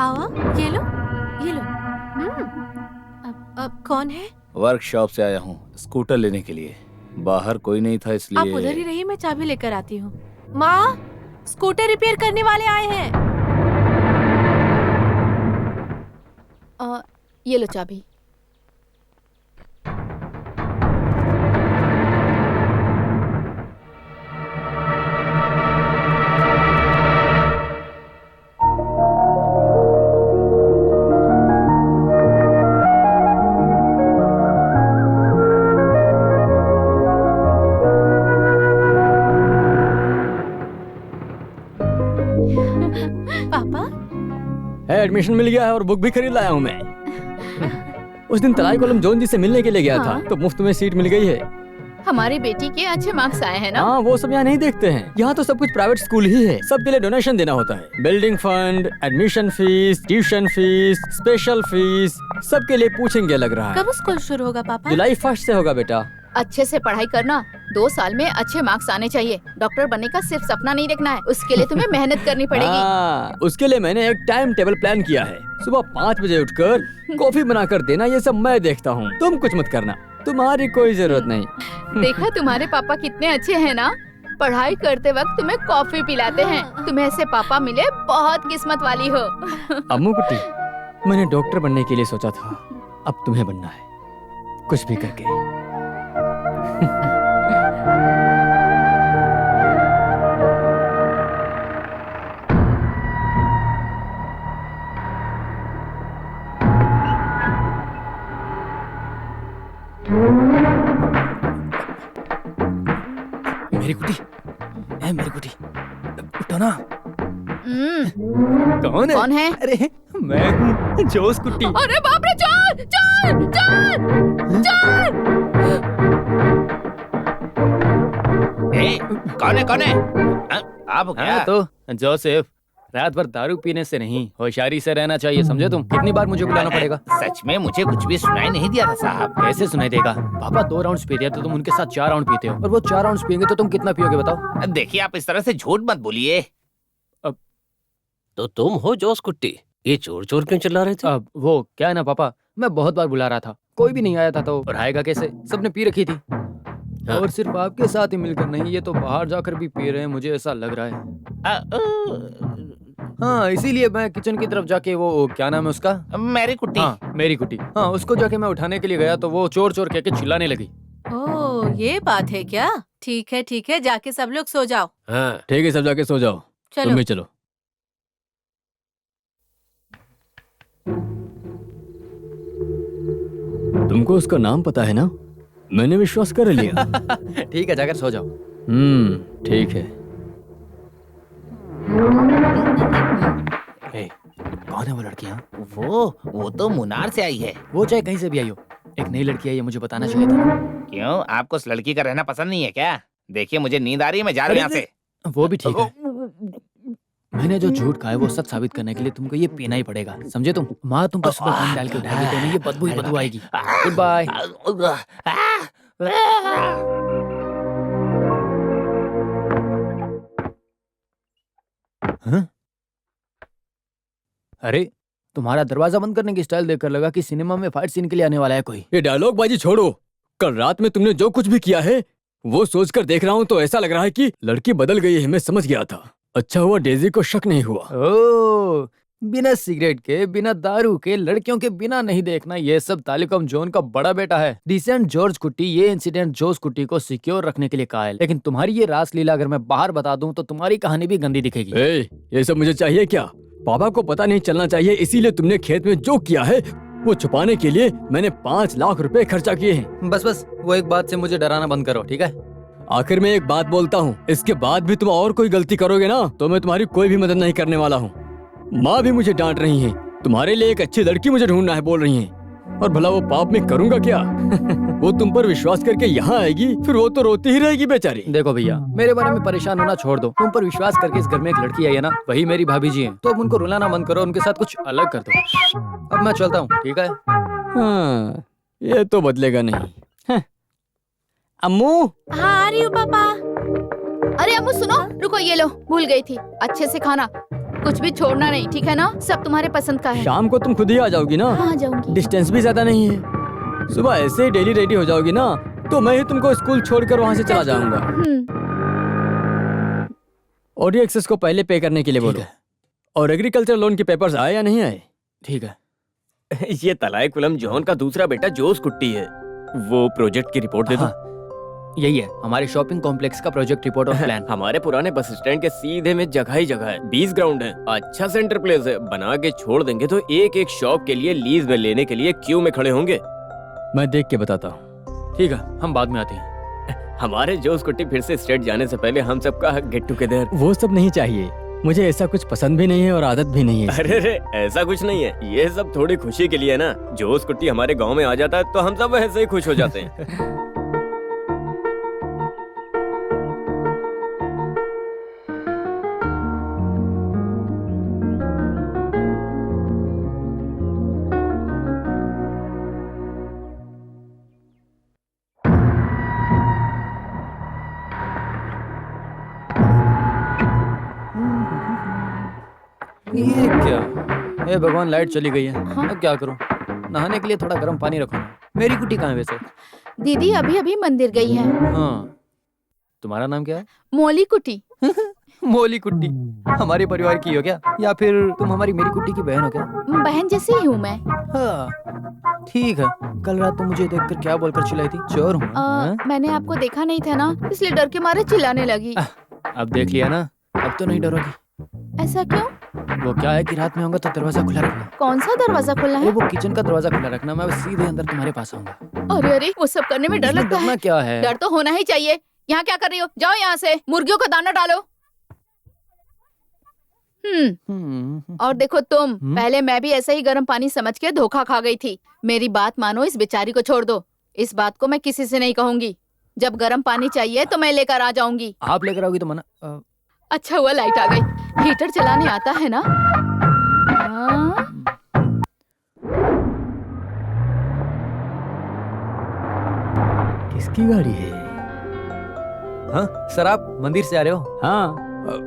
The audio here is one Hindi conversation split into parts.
आओ, ये लो, ये लो। अब कौन है? वर्कशॉप से आया हूँ स्कूटर लेने के लिए। बाहर कोई नहीं था इसलिए। आप उधर ही रहिए, मैं चाबी लेकर आती हूँ। माँ, स्कूटर रिपेयर करने वाले आए हैं। ये लो चाबी। पापा, एडमिशन मिल गया है और बुक भी खरीद लाया हूँ मैं। उस दिन तलाई कोलम जोन जी से मिलने के लिए गया था तो मुफ्त में सीट मिल गई है। हमारी बेटी के अच्छे मार्क्स आए हैं ना? हाँ, वो सब यहाँ नहीं देखते हैं। यहाँ तो सब कुछ प्राइवेट स्कूल ही है। सबके लिए डोनेशन देना होता है। Building fund, admission fees, tuition fees, special fees, सबके लिए पूछेंगे लग रहा है। कब स्कूल शुरू होगा पापा? जुलाई 1 से होगा बेटा। अच्छे से पढ़ाई करना, 2 साल में अच्छे मार्क्स आने चाहिए। डॉक्टर बनने का सिर्फ सपना नहीं देखना है, उसके लिए तुम्हें मेहनत करनी पड़ेगी। उसके लिए मैंने एक टाइम टेबल प्लान किया है। सुबह 5 बजे उठकर कॉफी बनाकर देना, ये सब मैं देखता हूँ। तुम कुछ मत करना, तुम्हारी कोई जरूरत नहीं। देखा तुम्हारे पापा कितने अच्छे हैं ना, पढ़ाई करते वक्त तुम्हें कॉफी पिलाते हैं। तुम्हें ऐसे पापा मिले, बहुत किस्मत वाली हो। अम्मू कुट्टी, मैंने डॉक्टर बनने के लिए सोचा था, अब तुम्हें बनना है, कुछ भी करके। मेरी कुटी, मेरी कुटी, उठो ना। कौन है? अरे मैं हूँ जोस कुट्टी। अरे बाप रे, चोर चोर चोर चोर! कौन है? आप हो क्या? तो जोसेफ, रात भर दारू पीने से नहीं, होशियारी से रहना चाहिए, समझे तुम? कितनी बार मुझे बुलाना पड़ेगा? सच में मुझे कुछ भी सुनाई नहीं दिया था साहब। कैसे सुनाई देगा? पापा 2 राउंड्स पी रहे तो तुम उनके साथ 4 राउंड पीते हो, और वो 4 राउंड्स पियेंगे तो तुम कितना पियोगे बताओ? देखिए, आप इस तरह से झूठ मत बोलिए। तो तुम हो जोस कुट्टी, ये चोर चोर क्यों चिल्ला रहे थे? अब वो क्या है ना पापा, मैं बहुत बार बुला रहा था, कोई भी नहीं आया था, तो पढ़ाएगा कैसे? सबने पी रखी थी। हाँ। और सिर्फ आपके साथ ही मिलकर नहीं, ये तो बाहर जाकर भी पी रहे हैं, मुझे ऐसा लग रहा है। हाँ, इसीलिए मैं किचन की तरफ जाके, वो क्या नाम है उसका? मेरी कुट्टी। हाँ, मेरी कुट्टी। हाँ, उसको जाके मैं उठाने के लिए गया तो वो चोर चोर कह के चिल्लाने लगी। ओह, ये बात है क्या? ठीक है, जाके सब लोग सो जाओ। हाँ। ठीक है, सब जाके सो जाओ। चलो। तुम भी चलो। तुमको उसका नाम पता है ना? मैंने विश्वास कर लिया। ठीक है, जाकर सो जाओ। ठीक है। कौन है वो लड़कियां? वो तो मुनार से आई है। वो चाहे कहीं से भी आई हो, एक नई लड़की आई है, मुझे बताना चाहिए था। क्यों, आपको उस लड़की का रहना पसंद नहीं है क्या? देखिए, मुझे नींद आ रही है, मैं जा रहा हूँ यहाँ से। वो भी ठीक है। मैंने जो झूठ कहा है वो सच साबित करने के लिए तुमको ये पीना ही पड़ेगा, समझे तुम? माँ तुम पर सुबह पानी डाल के उठाएगी तो नहीं, ये बदबू ही बदबू आएगी। Goodbye. हाँ? अरे, तुम्हारा दरवाजा बंद करने की स्टाइल देखकर लगा कि सिनेमा में फाइट सीन के लिए आने वाला है कोई। ये डायलॉग बाजी छोड़ो। कल रात में तुमने जो कुछ भी किया है वो सोचकर देख रहा हूँ तो ऐसा लग रहा है कि लड़की बदल गई है। मैं समझ गया था। अच्छा हुआ डेजी को शक नहीं हुआ। ओह, बिना सिगरेट के, बिना दारू के, लड़कियों के बिना नहीं देखना, ये सब तालिकम जोन का बड़ा बेटा है। डिसेंट जॉर्ज कुट्टी ये इंसिडेंट जोस कुट्टी को सिक्योर रखने के लिए कहा है, लेकिन तुम्हारी ये रासलीला अगर मैं बाहर बता दूं तो तुम्हारी कहानी भी गंदी दिखेगी। ये सब मुझे चाहिए क्या? पापा को पता नहीं चलना चाहिए, इसीलिए तुमने खेत में जो किया है वो छुपाने के लिए मैंने 5 लाख रुपए खर्चा किए हैं। बस वो एक बात से मुझे डराना बंद करो, ठीक है? आखिर में एक बात बोलता हूँ, इसके बाद भी तुम और कोई गलती करोगे ना तो मैं तुम्हारी कोई भी मदद नहीं करने वाला हूँ। माँ भी मुझे डांट रही है, तुम्हारे लिए एक अच्छी लड़की मुझे ढूंढना है बोल रही है, और भला वो पाप में करूंगा क्या? वो तुम पर विश्वास करके यहाँ आएगी, फिर वो तो रोती ही रहेगी बेचारी। देखो भैया, मेरे बारे में परेशान होना छोड़ दो। तुम पर विश्वास करके इस घर में एक लड़की आई है ना, वही मेरी भाभी जी हैं, तो अब उनको रुलाना बंद करो, उनके साथ कुछ अलग कर दो। अब मैं चलता हूँ, ठीक है? हाँ, ये तो बदलेगा नहीं। अम्मू। हाँ, आ रही हूँ पापा। अरे अम्मू सुनो, रुको, ये लो, भूल गई थी, अच्छे से खाना। कुछ भी छोड़ना नहीं, ठीक है ना? सब तुम्हारे पसंद का है। शाम को तुम खुद ही आ जाओगी ना? हाँ, जाऊंगी। डिस्टेंस भी ज्यादा नहीं है। सुबह ऐसे ही डेली रेडी हो जाओगी ना, तो मैं ही तुमको स्कूल छोड़कर वहाँ से चला जाऊंगा। ऑडियो एक्सेस को पहले पे करने के लिए बोलो। और एग्रीकल्चर लोन के पेपर्स आए या नहीं आए? ठीक है। ये तलायकुलम जॉन का दूसरा बेटा जोस कुट्टी है। वो प्रोजेक्ट की रिपोर्ट दे दो। यही है हमारे शॉपिंग कॉम्प्लेक्स का प्रोजेक्ट रिपोर्ट और प्लान। हमारे पुराने बस स्टैंड के सीधे में जगह ही जगह है। 20 ग्राउंड है, अच्छा सेंटर प्लेस है। बना के छोड़ देंगे तो एक एक शॉप के लिए लीज में लेने के लिए क्यू में खड़े होंगे। मैं देख के बताता हूँ। ठीक है, हम बाद में आते हैं। हमारे जोस कुट्टी फिर से स्टेट जाने से पहले हम सबका गेट टुगेदर। वो सब नहीं चाहिए, मुझे ऐसा कुछ पसंद भी नहीं है और आदत भी नहीं है। अरे रे, ऐसा कुछ नहीं है। ये सब थोड़ी खुशी के लिए है ना। जोस कुट्टी हमारे गांव में आ जाता है तो हम सब ऐसे ही खुश हो जाते हैं। ये क्या? हे भगवान, लाइट चली गई है। हाँ? अब क्या करूं? नहाने के लिए थोड़ा गर्म पानी रखो ना। मेरी कुटी कहाँ है वैसे? दीदी अभी अभी मंदिर गई है। हाँ। तुम्हारा नाम क्या है? मोली कुटी। मोली कुट्टी। हमारे परिवार की हो क्या? या फिर तुम हमारी मेरी कुट्टी की बहन हो क्या? बहन जैसी ही हूँ मैं। हाँ, ठीक है। कल रात तुम मुझे देखकर क्या बोलकर चिल्लाई थी? चोर हूँ। हाँ? मैंने आपको देखा नहीं था ना, इसलिए डर के मारे चिल्लाने लगी। अब देख लिया ना, अब तो नहीं डरोगी। ऐसा क्यों? वो क्या है कि रात में आऊंगा तो दरवाजा खुला रखना। कौन सा दरवाजा खुला है? वो किचन का दरवाजा खुला रखना, मैं बस सीधे अंदर तुम्हारे पास आऊंगा। अरे अरे, वो सब करने में डर इसमें लगता डरना है। क्या है? डर तो होना ही चाहिए। यहाँ क्या कर रही हो? जाओ यहाँ से, मुर्गियों का दाना डालो। और देखो तुम, पहले मैं भी ऐसा ही गर्म पानी समझ के धोखा खा गई थी। मेरी बात मानो, इस बेचारी को छोड़ दो। इस बात को मैं किसी से नहीं कहूंगी। जब गर्म पानी चाहिए तो मैं लेकर आ जाऊंगी। आप लेकर आओगी तो मना। अच्छा हुआ लाइट आ गई। हीटर चलाने आता है ना? हाँ? किसकी गाड़ी है? हाँ सर, आप मंदिर से आ रहे हो? हाँ,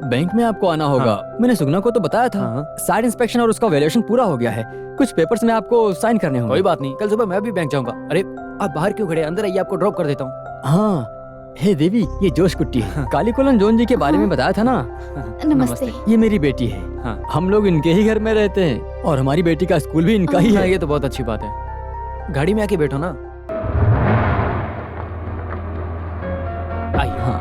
बैंक में आपको आना होगा। मैंने सुगना को तो बताया था। साइट इंस्पेक्शन और उसका वैल्यूएशन पूरा हो गया है। कुछ पेपर्स में आपको साइन करने होंगे। कोई बात नहीं, कल सुबह मैं भी बैंक जाऊंगा। अरे आप बाहर क्यों खड़े? अंदर आइए, आपको ड्रॉप कर देता हूँ। हाँ, हे देवी, ये जोश कुट्टी है। कालीकुलन जोन जी के बारे में बताया था ना? नमस्ते। ये मेरी बेटी है। हम लोग इनके ही घर में रहते हैं और हमारी बेटी का स्कूल भी इनका ही है। ये तो बहुत अच्छी बात है। गाड़ी में आके बैठो ना। आइए। हाँ,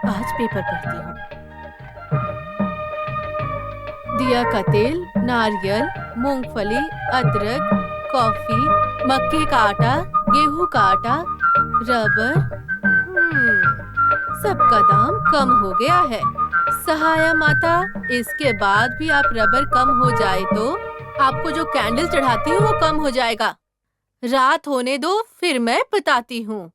आज पेपर पढ़ती हूँ। दिया का तेल, नारियल, मूंगफली, अदरक, कॉफी, मक्के का आटा, गेहूं का आटा, रबर। सबका दाम कम हो गया है। सहाया माता, इसके बाद भी आप रबर कम हो जाए तो आपको जो कैंडल चढ़ाती हूँ वो कम हो जाएगा। रात होने दो, फिर मैं बताती हूँ।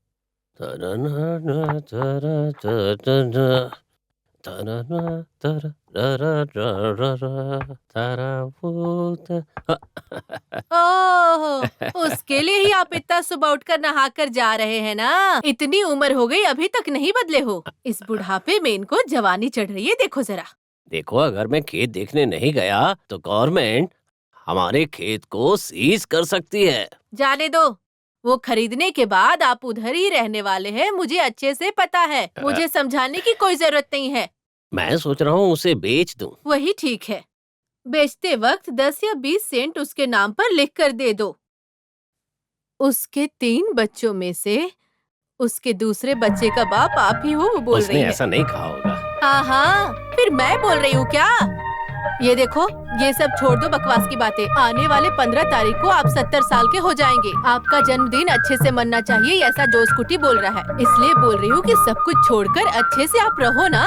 ओह, उसके लिए ही आप इतना सुबह उठकर नहा कर जा रहे हैं ना? इतनी उम्र हो गई, अभी तक नहीं बदले हो। इस बुढ़ापे में इनको जवानी चढ़ रही है, देखो जरा। देखो, अगर मैं खेत देखने नहीं गया तो गवर्नमेंट हमारे खेत को सीज कर सकती है। जाने दो, वो खरीदने के बाद आप उधर ही रहने वाले हैं, मुझे अच्छे से पता है। मुझे समझाने की कोई जरूरत नहीं है। मैं सोच रहा हूँ उसे बेच दूं। वही ठीक है। बेचते वक्त 10 या 20 सेंट उसके नाम पर लिख कर दे दो। उसके 3 बच्चों में से उसके दूसरे बच्चे का बाप आप ही हो, वो बोल उसने रही है। ऐसा नहीं कहा होगा। हाँ, फिर मैं बोल रही हूँ क्या? ये देखो, ये सब छोड़ दो बकवास की बातें। आने वाले 15 तारीख को आप 70 साल के हो जाएंगे। आपका जन्मदिन अच्छे से मनना चाहिए, ऐसा जोश कुटी बोल रहा है। इसलिए बोल रही हूँ कि सब कुछ छोड़कर अच्छे से आप रहो ना।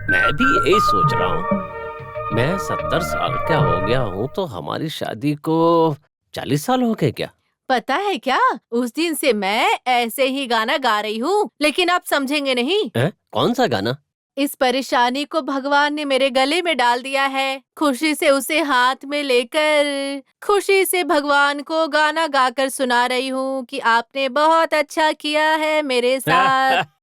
मैं भी यही सोच रहा हूँ। मैं 70 साल का हो गया हूँ तो हमारी शादी को 40 साल हो गए क्या? पता है क्या, उस दिन से मैं ऐसे ही गाना गा रही हूँ, लेकिन आप समझेंगे नहीं। कौन सा गाना? इस परेशानी को भगवान ने मेरे गले में डाल दिया है। खुशी से उसे हाथ में लेकर, खुशी से भगवान को गाना गाकर सुना रही हूँ कि आपने बहुत अच्छा किया है मेरे साथ।